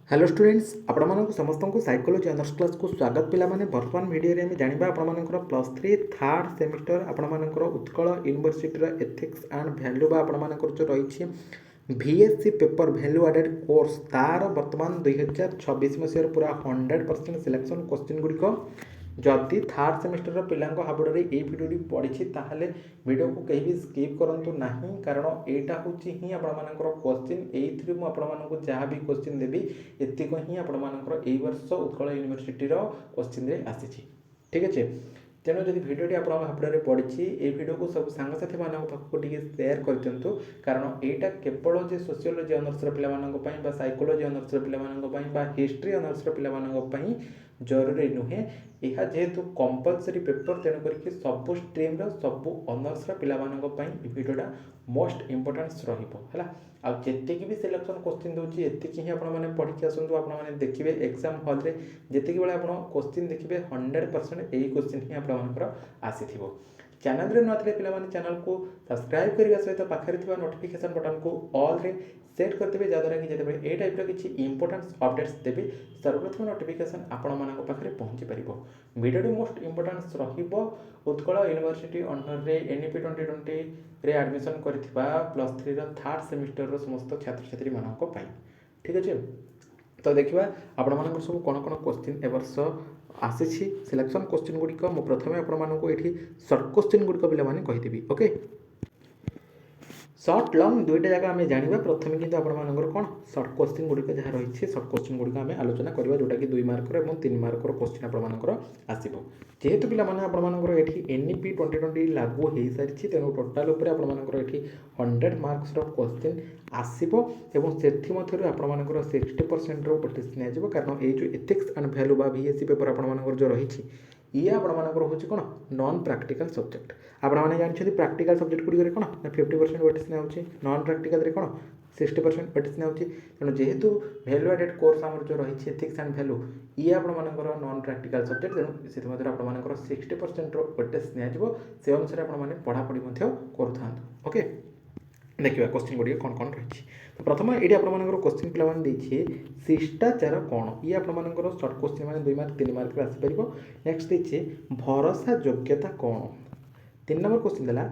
Hello students आपण समस्त को साइकोलॉजी ऑनर्स क्लास को स्वागत पिला माने वर्तमान वीडियो रे हमें जानिबा आपण प्लस 3 थर्ड सेमिस्टर आपण Utkal university ethics and value बा आपण जो रही VSC paper value added course तार वर्तमान 2026 मसीह पूरा 100% सिलेक्शन क्वेश्चन गुड़िक जदि थर्ड सेमिस्टर पिला हाबुड़े ये भिडियो पड़ी ताहले वीडियो को कहीं भी स्किप करूँ ना कारण यहाँ हूँ ही आपर क्वेश्चन ये मुझे जहाँ भी क्वेश्चन देवी एतिक ही आपर यही वर्ष उत्कल यूनिवर्सिटी क्वेश्चन आसी ठीक अच्छे तेणु जब भिडियोटी आप हाबुड़े पड़ी ये वीडियो को सब सांगसाथी पाखक सेयार कर दिंतु कारण यहाँ केवल जे सोशियोलोजी ऑनर्स पे साइकोलॉजी ऑनर्स पे हिस्ट्री ऑनर्स पे जरूरी नुहे यह जेहेतु कंपलसरी पेपर तेणु करके सबू स्ट्रीम सबू ऑनर्स पाई भिडियोटा मोस्ट इंपोर्टेंस रहा आतीक भी सिलेक्शन क्वेश्चन दूसरी एतिक ही आपने पढ़ी आसतु आपने देखिए एग्जाम हॉल रे जितकी बेले आप क्वेश्चन देखिए 100% यही क्वेश्चन ही आपंकर आसी चैनल रे नथिले पिलामाने चैनल को सब्सक्राइब करने सहित पाखरे थिबा नोटिफिकेशन बटन को ऑल रे सेट करते जहाँद्वारा कि जब ये टाइप किसी इंपोर्टेंट अपडेट्स देवी सर्वप्रथम नोटिफिकेशन आपण मानक पाखे पहुँची पार video most importance Utkal university under रे NEP 2020 रे एडमिशन करथिबा प्लस 3 थर्ड सेमिस्टर समस्त छात्र छात्री मानक पई ठीक अच्छे तो देखा आपण सब कौन कौन क्वेश्चन ए वर्ष आसी सिलेक्शन क्वेश्चन गुड़िक मु प्रथम आपको सर्ट क्वेश्चन गुड़िक पे कहीदेवी ओके सर्ट लंग दुईटा जगह आम जाना प्रथम कितु आपर कौन सर्ट क्वेश्चन गुड़िक जहाँ रही सर्ट क्वेश्चन गुड़िक आम आलोचना करवा जोटा कि 2 मार्कर और 3 मार्कर क्वेश्चन आपर आसो जेहेतु पाकर ये NEP 2020 लागू हो सारी तेणु टोटाल आपर ये 100 मार्क्स क्वेश्चन आसो से आपर 60% वेटेज नि कारण ये जो एथिक्स एंड वैल्यू बा VSC पेपर आपर जो रही ये आपर हूँ कौन नॉन प्रैक्टिकल सब्जेक्ट आपने जानते प्रैक्टिकल सब्जेक्ट गुड़िक कौन 50% वेटेज ने नॉन प्रैक्टिकल कौन 60% वेटेज ने तेणु जेहेतु वैल्यू एडेड कोर्स आम जो रही एथिक्स एंड वैल्यू ये आपर नॉन प्रैक्टिकल सब्जेक्ट तेणु से आपर 60% वेटेज नि अनुसार आपने पढ़ापढ़ी करूँ ओके देखिए क्वेश्चन गुड़िक कौन कौन रही तो प्रथम ये आपर क्वेश्चन पे शिष्टाचार कौन ये आपर सर्ट क्वेश्चन मैंने 2 मार्क 3 मार्क आसपर नेक्स्ट देखिए भरोसा योग्यता कौन 3 नंबर क्वेश्चन देला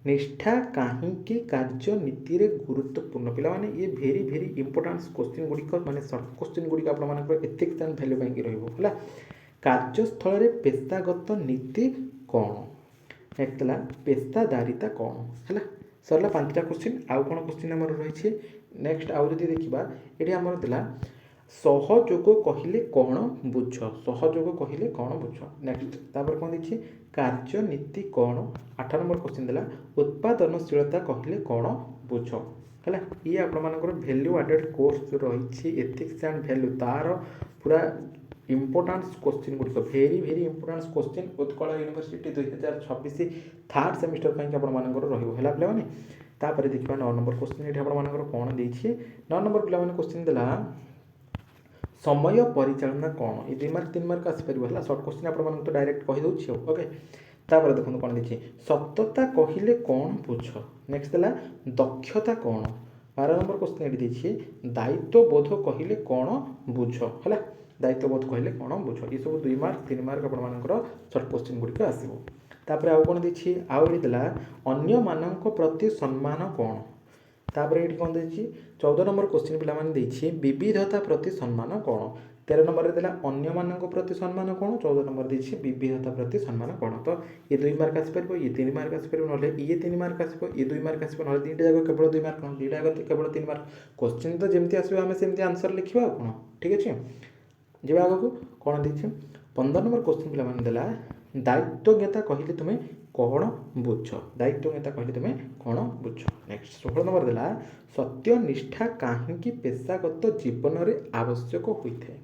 निष्ठा कहीं कार्य नीति रे गुरुत्वपूर्ण पे ये भेरी भेरी इंपोर्टेंट क्वेश्चन गुड़िक माने सर्ट क्वेश्चन गुड़िक आपर एथिक्स एंड वैल्यू पाई रहा कार्यस्थल पेशागत नीति कौन नेक्स्ट है पेशादारिता कौन है सरला 5टा क्वेश्चन आउ कौन क्वेश्चन आम रही नेक्स्ट आउ जब देखा ये आमर दिला सहयोग कहले कौन बुझ सहयोग कहले कौन बुझ नेक्स्ट तापर कौन देखिए कार्यनीति कौन 8 नंबर क्वेश्चन दिला उत्पादनशीलता कहले कौन बुझ है ये आपर वैल्यू एडेड कोर्स जो रही एथिक्स एंड वैल्यू तार पूरा इंपोर्टेंस क्वेश्चन गुड़िक very very importance question Utkal university 2026 third semester पर रही तापर देखा 9 नंबर क्वेश्चन ये आपर कौन देखिए 9 नंबर पे क्वेश्चन दिला समय परिचालना कौन ये 2 मार्क 3 मार्क आसपर सर्ट क्वेश्चन आप तो डायरेक्ट कहीदे ओके तापर देखो कौन देखिए सत्यता कहले कौन बुझ नेक्स्ट है दक्षता कौन 12 नंबर क्वेश्चन ये देखिए दायित्वबोध कहले कौन बुझ है दायित्वबोध कहले कौन बुझ ये सब 2 मार्क 3 मार्क आपर सर्ट क्वेश्चन गुड़िक आसो तापर आउ कौन देखिए आउ ये अन्य मानक प्रति सम्मान कौन तापर ये कौन देखिए 14 नंबर क्वेश्चन पे विविधता प्रति सम्मान कौन 13 नंबर देला अन्य मानक प्रति सम्मान कौन 14 नंबर देखिए विविधता प्रति सम्मान कौन तो ये 2 मार्क आसपर ये 3 मार्क आसपर ना ये 3 मार्क आसो ये 2 मार्क आसो ना 2टा जाक केवल 2 मार्क ना 2टा जाक केवल 3 मार्क क्वेश्चन तो जमी आसो आम सेमती आंसर लिखा कौन ठीक अच्छे जी आग को कौन देखिए 15 नंबर क्वेश्चन पे देला दायित्वज्ञता कहले तुम्हें कौन बुझ दायित्वज्ञता कहले तुम्हें कौन बुझ नेक्स्ट 16 नंबर देला सत्यनिष्ठा कहीं पेशागत जीवन में आवश्यक होता है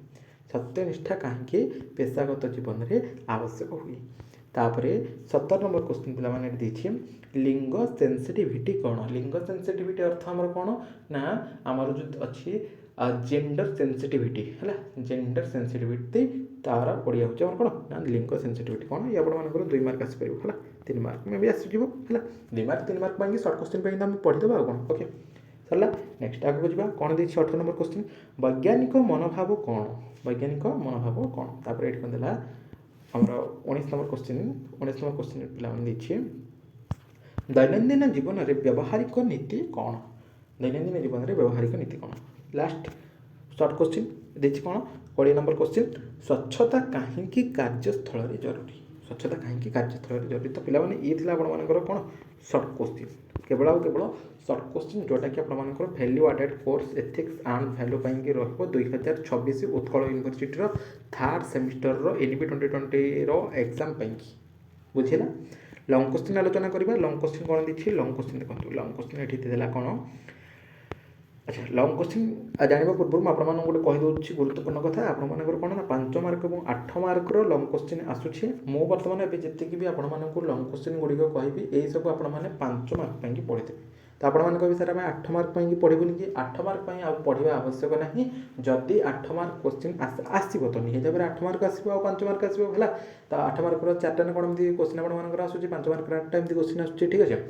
सत्यनिष्ठा कहीं पेशागत जीवन में आवश्यक हुए तापर 17 नंबर क्वेश्चन पे देखिए लिंग सेंसिटिविटी कौन लिंग सेंसिटिविटी अर्थ आमर कौन ना आमर जो अच्छी जेंडर सेंसिटिविटी है जेंडर सेंसिटिविटी तार ओडिया हूँ कौन ना लिंग सेंसिटिविटी कौन ये आपर 2 मार्क आसपर है 3 मार्क में भी आसो है 2 मार्क 3 मार्क सर्ट क्वेश्चन पे पढ़ीदे कौन ओके सरला नेक्स्ट आगे जावा कौन देखिए 18 नंबर क्वेश्चन वैज्ञानिक मनोभाव कौन वैज्ञानिक मनोभाव कौन तापर ये कौन देला हमर 19 नंबर क्वेश्चन पिलाने देखिए दैनंदिन जीवन में व्यावहारिक नीति कौन दैनंदिन जीवन में व्यावहारिक नीति कौन लास्ट शॉर्ट क्वेश्चन देखिए कौन 20 नंबर क्वेश्चन स्वच्छता कहीं कार्यस्थल जरूरी स्वच्छता कहीं कार्यस्थल जरूरी तो पिलाने ये आपर कौन शॉर्ट क्वेश्चन केवल आउ केवल शॉर्ट क्वेश्चन जोटा कि आपर value added course ethics and value पाई रहिबो 2026 Utkal university third semester NEP 2020 exam पाई बुझेगा लंग क्वेश्चन आलोचना करवा लंग क्वेश्चन कौन देखिए लंग क्वेश्चन देखो लंग क्वेश्चन ये देला कौन अच्छा लंग क्वेश्चन जानवा पूर्व मुझे आपको गोटे कहीदे गुरुत्वपूर्ण कथा आपर कौन ना 5 मार्क और 8 मार्क लंग क्वेश्चन आसूँ मो बर्तमान जी भी आपको लंग क्वेश्चन गुड़िक कहि यही सब आपने 5 मार्क पर पढ़ीदेवे तो आप कहे सर आम 8 मार्क पर पढ़ेबुनि कि 8 मार्क पर पढ़ा आवश्यक ना जदि 8 मार्क क्वेश्चन आसो तो निहत भाव 8 मार्क आसो 5 मार्क आसो है तो 8 मार्क 4टा कौन एमती क्वेश्चन आपर आसूँ 5 मार्क 8टा एमती क्वेश्चन आसूँ ठीक अच्छे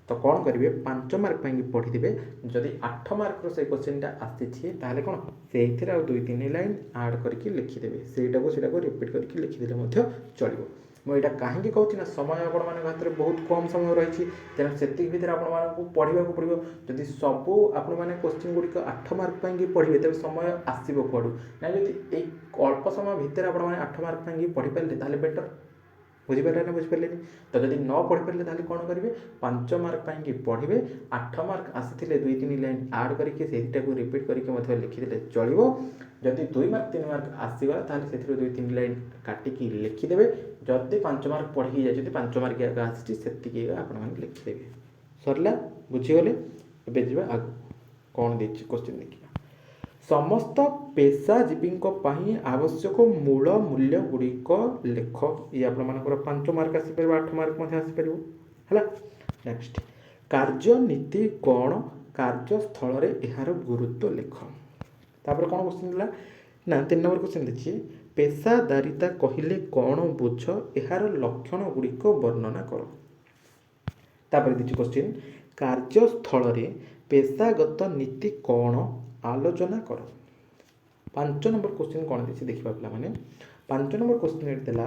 तो कौन करेंगे 5 मार्क पर पढ़ीदेवे जदि 8 मार्क से क्वेश्चन आसी ताहले कौन से 2-3 लाइन आड करके लिखिदेवे सेटा को रिपीट करके लिखिदेले चलो मुझे कहीं कहूँ ना समय आपण हाथ में बहुत कम समय रही तेना से भितर आपको पढ़ा पड़ो जदि सबू आपने क्वेश्चन गुड़िक 8 मार्क पर पढ़े तेज समय आसो कौटू ना जब अल्प समय भितर आपने 8 मार्क पर पढ़ी पारे बेटर बुझीपारे ना बुझीपारे तो जब न पढ़ी पारे कौन करेंगे 5 मार्क पर पढ़े 8 मार्क आसी 2-3 लाइन आड करके रिपीट करके लिखिदे चलो जदि 2 मार्क 3 मार्क आसीगला ताहले से 2-3 लाइन काटिकी लिखिदेवे जदि 5 मार्क पढ़ी जाए 5 मार्क आसी से आपने लिखिदेवे सरला बुझीगले ए जा आग कौन दे क्वेश्चन देखिए समस्त पेशाजीवी आवश्यक मूल मूल्य गुड़िक लेख ये आप 5 मार्क आसपर 8 मार्क आसपर है नेक्स्ट कार्यनीति कौन कार्यस्थल यार गुरुत्व लेख तापर कौन क्वेश्चन दिला ना 3 नंबर क्वेश्चन देखिए पेशादारिता कहले कौन बुझ यार लक्षण गुड़िक वर्णना कर तापर देखिए क्वेश्चन कार्यस्थल पेशागत नीति कौन आलोचना कर 5 नंबर क्वेश्चन कौन देखिए देखा पे 5 नंबर क्वेश्चन देला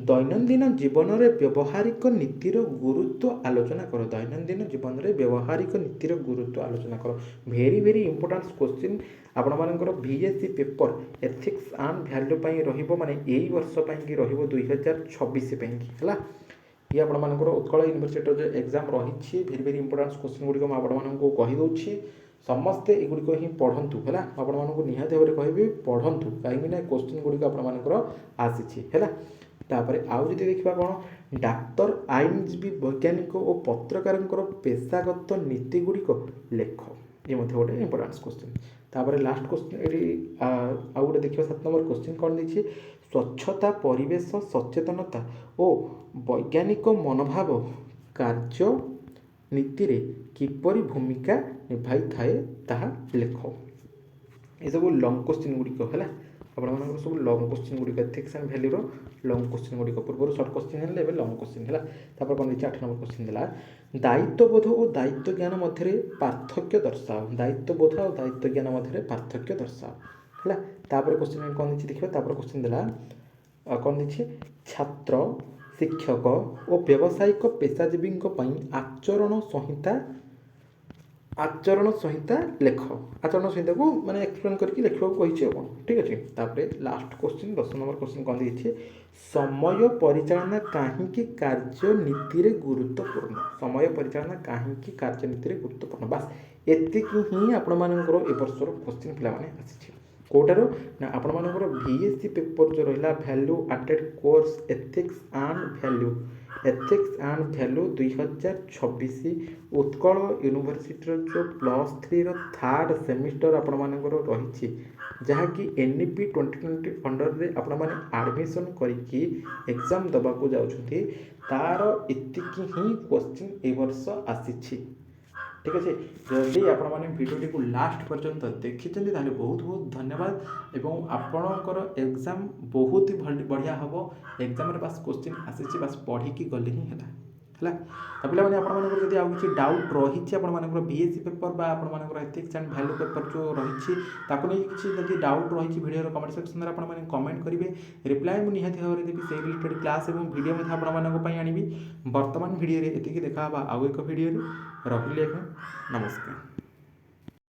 दैनंदिन जीवन में व्यावहारिक नीतिर गुरुत्व आलोचना कर दैनंदिन जीवन में व्यावहारिक नीतिर गुरुत्व आलोचना कर भेरी भेरी इंपोर्टेंट क्वेश्चन आपणकर BSc paper ethics and value रहिबो माने एई वर्ष पई रहिबो 2026 पई हला ये आपणकर उत्कल यूनिवर्सिटी जो एग्जाम रही भेरी भेरी इंपोर्टेंट क्वेश्चन गुड़िक आपको कही दूची समस्ते एगुड़िक ही पढ़तु है आपको निहाती भाव में कहि पढ़तु कहीं क्वेश्चन गुड़िक आपर आसी है तापर आउ जदि देखा कौन डाक्तर आईनजीवी वैज्ञानिक और पत्रकार पेशागत नीति गुड़िक लेख ये गोटे इंपोर्टेंट क्वेश्चन तापर लास्ट क्वेश्चन ये आउ गोटे देखिए 7 नंबर क्वेश्चन कौन देखिए स्वच्छता परिवेश सचेतनता और वैज्ञानिक मनोभाव कार्य नीति रे किपरि भूमिका निभाई थाए ताहा लेख ये सब लंग क्वेश्चन गुड़िक है आप सब लंग क्वेश्चन गुड़िक ethics and value long question गुड़िक पूर्व शॉर्ट क्वेश्चन है लंग क्वेश्चन है तापर कौन देखिए 8 नंबर क्वेश्चन दिला दायित्वबोध और दायित्व ज्ञान मध्य पार्थक्य दर्शाओ दायित्वबोध और दायित्व ज्ञान मध्य पार्थक्य दर्शाओ है तापर क्वेश्चन कौन देखिए देखिए तापर क्वेश्चन दिला कौन देखिए छात्र शिक्षक और व्यावसायिक पेशाजीवी आचरण संहिता लेख आचरण संहिता को माने एक्सप्लेन करके लिखा कही ठीक अच्छे तापर लास्ट क्वेश्चन 10 नंबर क्वेश्चन कौन देखिए समय परिचालना कहीं कार्यनीति गुरुत्वपूर्ण समय परिचालना कहीं कार्यनीति गुरुत्वपूर्ण बास एतिक ही आपर ए वर्षर क्वेश्चन पे आसी कौटार ना आपर बीएससी पेपर जो रहा value added course ethics and value 2026 Utkal university जो +3 थर्ड सेमिस्टर आपर रही जहाँकि एनईपी 2020 अंडर रे आपण आडमिशन करके एग्जाम दबाक जाउछथि तार एतिक ही क्वेश्चन ए वर्ष आसी ठीक अच्छे जदि आपने भिडियोटी को लास्ट पर्यंत देखी बहुत बहुत धन्यवाद एवं आपणकर एग्जाम बहुत ही बढ़िया हम एग्जाम बास क्वेश्चन आसी बास पढ़ी गले ही है। है। तो पे आपर जब आउ कि डाउट रही आपर बीएससी पेपर बा आपर एथिक्स एंड वैल्यू पेपर जो रही किसी डाउट रही वीडियो कमेंट सेक्शन में आप कमेंट करेंगे रिप्लाई मुझे निहाती भाव में देवी से रिलेटेड क्लास और वीडियो आपंपाई आनी बर्तमान वीडियो एति देखा आउ एक वीडियो रही नमस्कार।